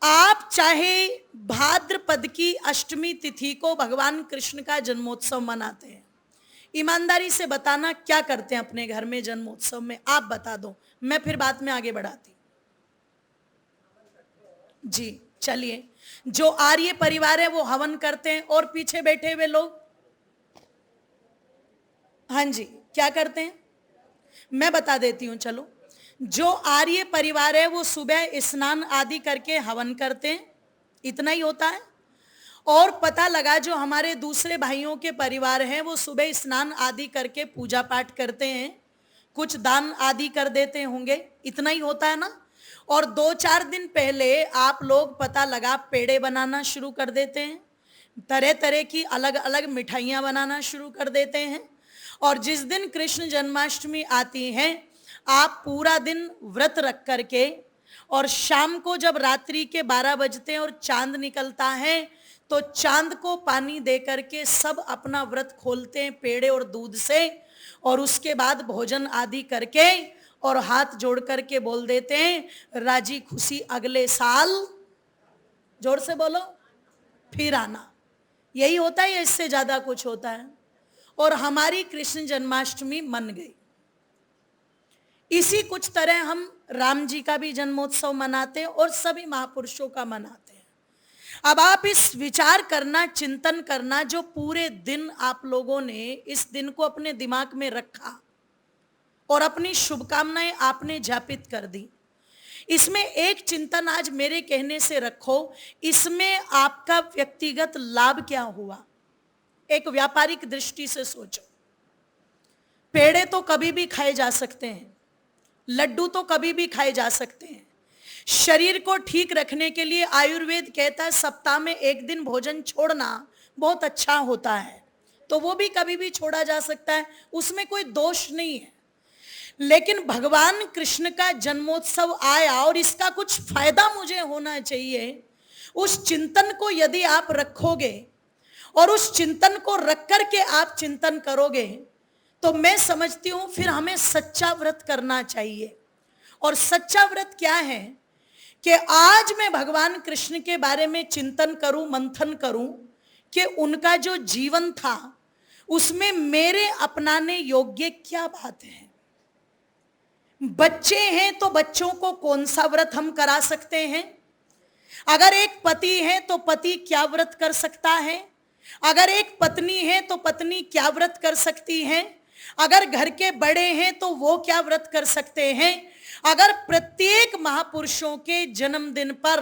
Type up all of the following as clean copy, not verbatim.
आप चाहे भाद्रपद की अष्टमी तिथि को भगवान कृष्ण का जन्मोत्सव मनाते हैं, ईमानदारी से बताना क्या करते हैं अपने घर में जन्मोत्सव में, आप बता दो, मैं फिर बाद में आगे बढ़ाती। जी चलिए, जो आर्य परिवार है वो हवन करते हैं, और पीछे बैठे हुए लोग, हाँ जी क्या करते हैं, मैं बता देती हूं। चलो, जो आर्य परिवार है वो सुबह स्नान आदि करके हवन करते हैं, इतना ही होता है। और पता लगा जो हमारे दूसरे भाइयों के परिवार हैं वो सुबह स्नान आदि करके पूजा पाठ करते हैं, कुछ दान आदि कर देते होंगे, इतना ही होता है ना। और 2-4 दिन पहले आप लोग पता लगा पेड़े बनाना शुरू कर देते हैं, तरह तरह की अलग अलग मिठाइयां बनाना शुरू कर देते हैं। और जिस दिन कृष्ण जन्माष्टमी आती है, आप पूरा दिन व्रत रख करके, और शाम को जब रात्रि के 12 बजते हैं और चांद निकलता है, तो चांद को पानी दे करके सब अपना व्रत खोलते हैं पेड़े और दूध से, और उसके बाद भोजन आदि करके और हाथ जोड़ करके बोल देते हैं राजी खुशी अगले साल, जोर से बोलो, फिर आना। यही होता है या इससे ज्यादा कुछ होता है? और हमारी कृष्ण जन्माष्टमी मन गई। इसी कुछ तरह हम राम जी का भी जन्मोत्सव मनाते हैं और सभी महापुरुषों का मनाते हैं। अब आप इस विचार करना, चिंतन करना, जो पूरे दिन आप लोगों ने इस दिन को अपने दिमाग में रखा और अपनी शुभकामनाएं आपने जापित कर दी, इसमें एक चिंतन आज मेरे कहने से रखो, इसमें आपका व्यक्तिगत लाभ क्या हुआ? एक व्यापारिक दृष्टि से सोचो। पेड़े तो कभी भी खाए जा सकते हैं, लड्डू तो कभी भी खाए जा सकते हैं। शरीर को ठीक रखने के लिए आयुर्वेद कहता है सप्ताह में 1 दिन भोजन छोड़ना बहुत अच्छा होता है, तो वो भी कभी भी छोड़ा जा सकता है, उसमें कोई दोष नहीं है। लेकिन भगवान कृष्ण का जन्मोत्सव आया और इसका कुछ फायदा मुझे होना चाहिए, उस चिंतन को यदि आप रखोगे और उस चिंतन को रख करके आप चिंतन करोगे, तो मैं समझती हूं फिर हमें सच्चा व्रत करना चाहिए। और सच्चा व्रत क्या है कि आज मैं भगवान कृष्ण के बारे में चिंतन करूं, मंथन करूं कि उनका जो जीवन था उसमें मेरे अपनाने योग्य क्या बात है। बच्चे हैं तो बच्चों को कौन सा व्रत हम करा सकते हैं? अगर एक पति है तो पति क्या व्रत कर सकता है? अगर एक पत्नी है तो पत्नी क्या व्रत कर सकती है? अगर घर के बड़े हैं तो वो क्या व्रत कर सकते हैं? अगर प्रत्येक महापुरुषों के जन्मदिन पर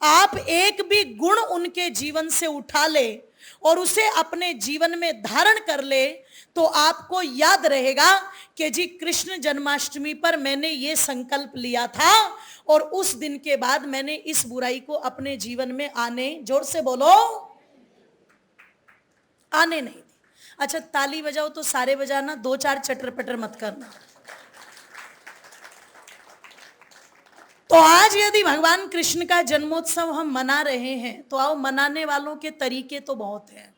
आप एक भी गुण उनके जीवन से उठा ले और उसे अपने जीवन में धारण कर ले, तो आपको याद रहेगा कि जी कृष्ण जन्माष्टमी पर मैंने ये संकल्प लिया था और उस दिन के बाद मैंने इस बुराई को अपने जीवन में आने, जोर से बोलो, आने नहीं दी। अच्छा ताली बजाओ तो सारे बजाना, 2-4 चटर पटर मत करना। तो आज यदि भगवान कृष्ण का जन्मोत्सव हम मना रहे हैं, तो आओ, मनाने वालों के तरीके तो बहुत हैं।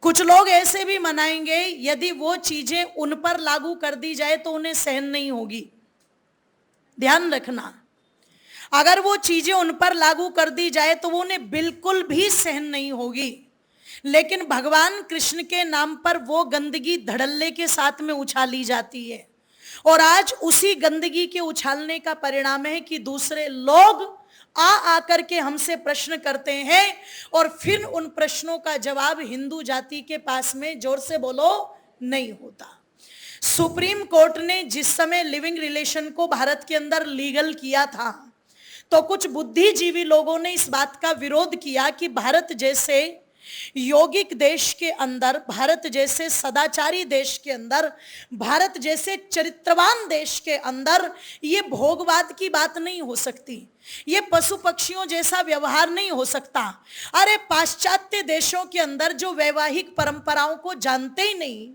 कुछ लोग ऐसे भी मनाएंगे, यदि वो चीजें उन पर लागू कर दी जाए तो उन्हें सहन नहीं होगी। ध्यान रखना, अगर वो चीजें उन पर लागू कर दी जाए तो वो उन्हें बिल्कुल भी सहन नहीं होगी। लेकिन भगवान कृष्ण के नाम पर वो गंदगी धड़ल्ले के साथ में उछाली जाती है, और आज उसी गंदगी के उछालने का परिणाम है कि दूसरे लोग आकर के हमसे प्रश्न करते हैं और फिर उन प्रश्नों का जवाब हिंदू जाति के पास में, जोर से बोलो, नहीं होता। सुप्रीम कोर्ट ने जिस समय लिविंग रिलेशन को भारत के अंदर लीगल किया था, तो कुछ बुद्धिजीवी लोगों ने इस बात का विरोध किया कि भारत जैसे यौगिक देश के अंदर, भारत जैसे सदाचारी देश के अंदर, भारत जैसे चरित्रवान देश के अंदर ये भोगवाद की बात नहीं हो सकती, ये पशु पक्षियों जैसा व्यवहार नहीं हो सकता। अरे पाश्चात्य देशों के अंदर जो वैवाहिक परंपराओं को जानते ही नहीं,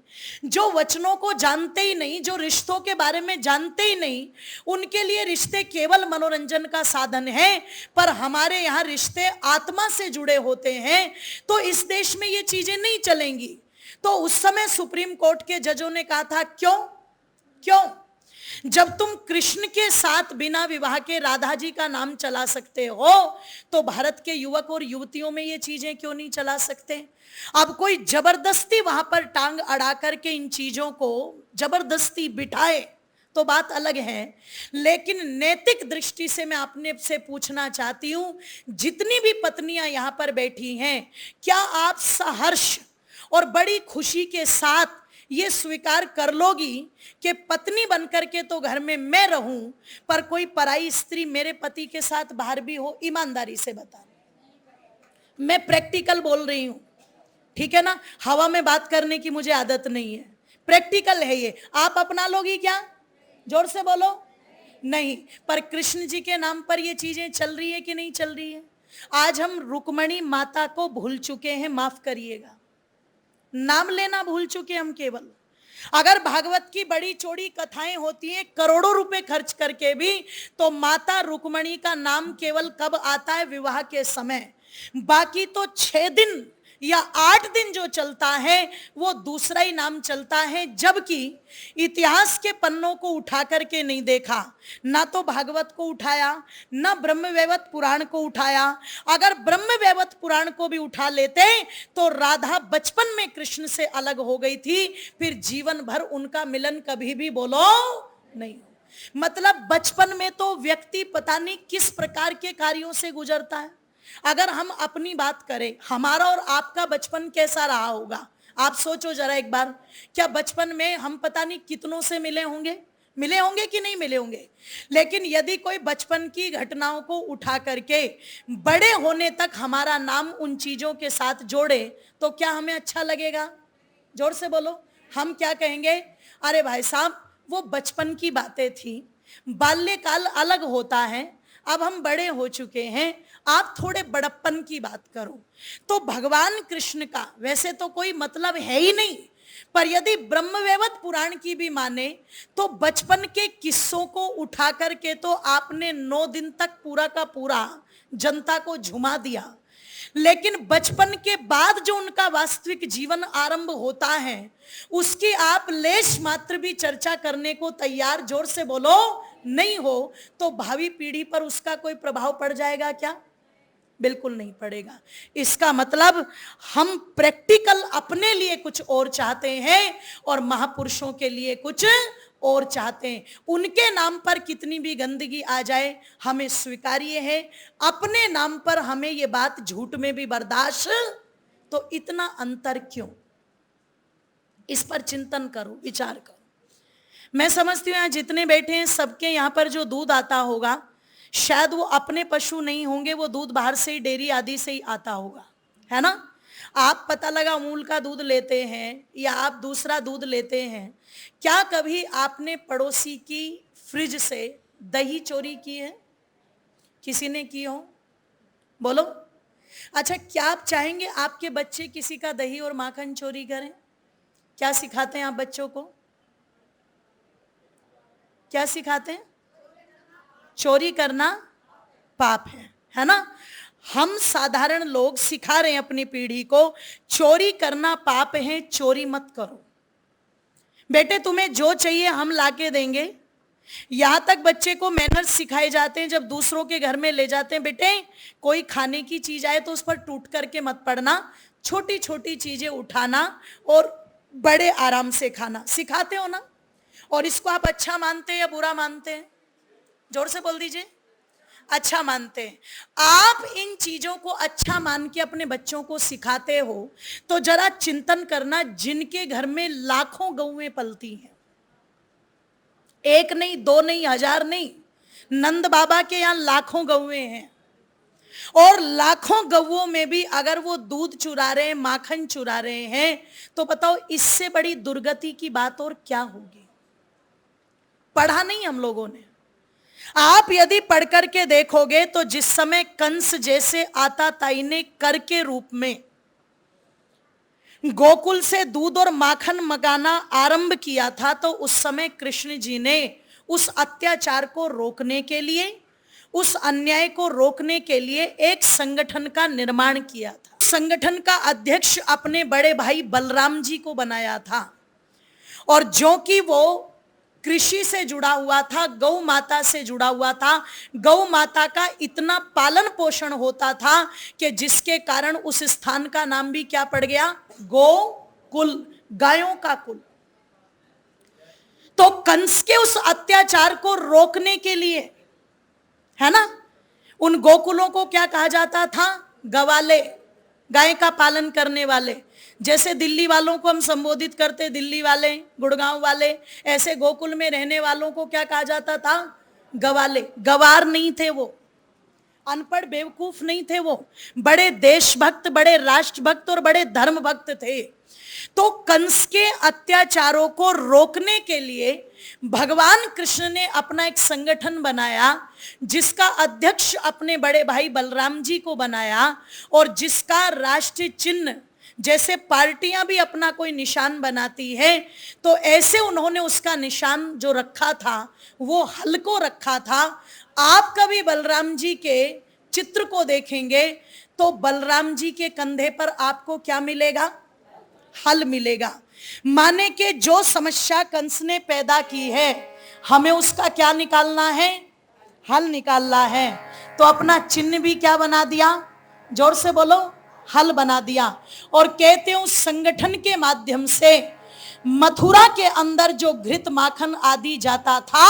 जो वचनों को जानते ही नहीं, जो रिश्तों के बारे में जानते ही नहीं, उनके लिए रिश्ते केवल मनोरंजन का साधन है। पर हमारे यहाँ रिश्ते आत्मा से जुड़े होते हैं, तो इस देश में ये चीजें नहीं चलेंगी। तो उस समय सुप्रीम कोर्ट के जजों ने कहा था, क्यों? जब तुम कृष्ण के साथ बिना विवाह के राधा जी का नाम चला सकते हो, तो भारत के युवक और युवतियों में ये चीजें क्यों नहीं चला सकते? अब कोई जबरदस्ती वहां पर टांग अड़ा करके इन चीजों को जबरदस्ती बिठाए तो बात अलग है, लेकिन नैतिक दृष्टि से मैं अपने से पूछना चाहती हूं, जितनी भी पत्नियां यहां पर बैठी हैं, क्या आप सहर्ष और बड़ी खुशी के साथ ये स्वीकार कर लोगी कि पत्नी बनकर के तो घर में मैं रहूं, पर कोई पराई स्त्री मेरे पति के साथ बाहर भी हो? ईमानदारी से बता, मैं प्रैक्टिकल बोल रही हूं, ठीक है ना? हवा में बात करने की मुझे आदत नहीं है, प्रैक्टिकल है ये। आप अपना लोगी क्या? जोर से बोलो। नहीं। पर कृष्ण जी के नाम पर ये चीजें चल रही है कि नहीं चल रही है? आज हम रुक्मणी माता को भूल चुके हैं, माफ करिएगा, नाम लेना भूल चुके हम केवल। अगर भागवत की बड़ी चौड़ी कथाएं होती हैं करोड़ों रुपए खर्च करके भी, तो माता रुक्मणी का नाम केवल कब आता है? विवाह के समय। बाकी तो 6 दिन या 8 दिन जो चलता है वो दूसरा ही नाम चलता है। जबकि इतिहास के पन्नों को उठा करके नहीं देखा, ना तो भागवत को उठाया, ना ब्रह्मवैवर्त पुराण को उठाया। अगर ब्रह्मवैवर्त पुराण को भी उठा लेते तो राधा बचपन में कृष्ण से अलग हो गई थी, फिर जीवन भर उनका मिलन कभी भी बोलो नहीं। मतलब बचपन में तो व्यक्ति पता नहीं किस प्रकार के कार्यों से गुजरता है। अगर हम अपनी बात करें, हमारा और आपका बचपन कैसा रहा होगा? आप सोचो जरा एक बार, क्या बचपन में हम पता नहीं कितनों से मिले होंगे कि नहीं मिले होंगे? लेकिन यदि कोई बचपन की घटनाओं को उठा करके बड़े होने तक हमारा नाम उन चीजों के साथ जोड़े तो क्या हमें अच्छा लगेगा? जोर से बोलो। हम क्या कहेंगे? अरे भाई साहब, वो बचपन की बातें थी, बाल्यकाल अलग होता है, अब हम बड़े हो चुके हैं, आप थोड़े बड़प्पन की बात करो। तो भगवान कृष्ण का वैसे तो कोई मतलब है ही नहीं, पर यदि ब्रह्मवैवर्त पुराण की भी माने तो बचपन के किस्सों को उठा करके तो आपने 9 दिन तक पूरा का पूरा जनता को झुमा दिया। लेकिन बचपन के बाद जो उनका वास्तविक जीवन आरंभ होता है, उसकी आप लेश मात्र भी चर्चा करने को तैयार, जोर से बोलो, नहीं हो, तो भावी पीढ़ी पर उसका कोई प्रभाव पड़ जाएगा क्या? बिल्कुल नहीं पड़ेगा। इसका मतलब हम प्रैक्टिकल अपने लिए कुछ और चाहते हैं और महापुरुषों के लिए कुछ और चाहते हैं। उनके नाम पर कितनी भी गंदगी आ जाए हमें स्वीकार्य है, अपने नाम पर हमें ये बात झूठ में भी बर्दाश्त। तो इतना अंतर क्यों? इस पर चिंतन करो, विचार करो। मैं समझती हूं यहां जितने बैठे हैं सबके यहां पर जो दूध आता होगा, शायद वो अपने पशु नहीं होंगे, वो दूध बाहर से ही, डेयरी आदि से ही आता होगा, है ना? आप पता लगा अमूल का दूध लेते हैं या आप दूसरा दूध लेते हैं, क्या कभी आपने पड़ोसी की फ्रिज से दही चोरी की है? किसी ने की हो? बोलो। अच्छा, क्या आप चाहेंगे आपके बच्चे किसी का दही और माखन चोरी करें? क्या सिखाते हैं आप बच्चों को? क्या सिखाते हैं? चोरी करना पाप है ना? हम साधारण लोग सिखा रहे हैं अपनी पीढ़ी को, चोरी करना पाप है, चोरी मत करो बेटे, तुम्हें जो चाहिए हम लाके देंगे। यहां तक बच्चे को मैनर्स सिखाए जाते हैं, जब दूसरों के घर में ले जाते हैं, बेटे कोई खाने की चीज आए तो उस पर टूट करके मत पड़ना, छोटी छोटी चीजें उठाना और बड़े आराम से खाना, सिखाते हो ना? और इसको आप अच्छा मानते हैं या बुरा मानते हैं? जोर से बोल दीजिए। अच्छा मानते हैं। आप इन चीजों को अच्छा मान के अपने बच्चों को सिखाते हो तो जरा चिंतन करना, जिनके घर में लाखों गौएं पलती हैं, एक नहीं, दो नहीं, हजार नहीं, नंद बाबा के यहां लाखों गौएं हैं, और लाखों गौओं में भी अगर वो दूध चुरा रहे हैं, माखन चुरा रहे हैं, तो बताओ इससे बड़ी दुर्गति की बात और क्या होगी? पढ़ा नहीं हम लोगों ने। आप यदि पढ़ करके देखोगे तो जिस समय कंस जैसे आताताई ने कर के रूप में गोकुल से दूध और माखन मंगाना आरंभ किया था, तो उस समय कृष्ण जी ने उस अत्याचार को रोकने के लिए, उस अन्याय को रोकने के लिए एक संगठन का निर्माण किया था। संगठन का अध्यक्ष अपने बड़े भाई बलराम जी को बनाया था, और जो कि वो कृषि से जुड़ा हुआ था, गौ माता से जुड़ा हुआ था। गौ माता का इतना पालन पोषण होता था कि जिसके कारण उस स्थान का नाम भी क्या पड़ गया? गोकुल, गायों का कुल। तो कंस के उस अत्याचार को रोकने के लिए, है ना, उन गोकुलों को क्या कहा जाता था? गवाले, गाय का पालन करने वाले। जैसे दिल्ली वालों को हम संबोधित करते, दिल्ली वाले, गुड़गांव वाले, ऐसे गोकुल में रहने वालों को क्या कहा जाता था? गवाले। गवार नहीं थे वो, अनपढ़ बेवकूफ नहीं थे वो, बड़े देशभक्त, बड़े राष्ट्रभक्त और बड़े धर्म भक्त थे। तो कंस के अत्याचारों को रोकने के लिए भगवान कृष्ण ने अपना एक संगठन बनाया, जिसका अध्यक्ष अपने बड़े भाई बलराम जी को बनाया, और जिसका राष्ट्रीय चिन्ह, जैसे पार्टियां भी अपना कोई निशान बनाती है, तो ऐसे उन्होंने उसका निशान जो रखा था वो हल को रखा था। आप कभी बलराम जी के चित्र को देखेंगे तो बलराम जी के कंधे पर आपको क्या मिलेगा? हल मिलेगा। माने कि जो समस्या कंस ने पैदा की है, हमें उसका क्या निकालना है? हल निकालना है। तो अपना चिन्ह भी क्या बना दिया? जोर से बोलो, हल बना दिया। और कहते हैं उस संगठन के माध्यम से मथुरा के अंदर जो घृत माखन आदि जाता था,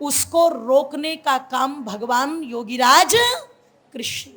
उसको रोकने का काम भगवान योगीराज कृष्ण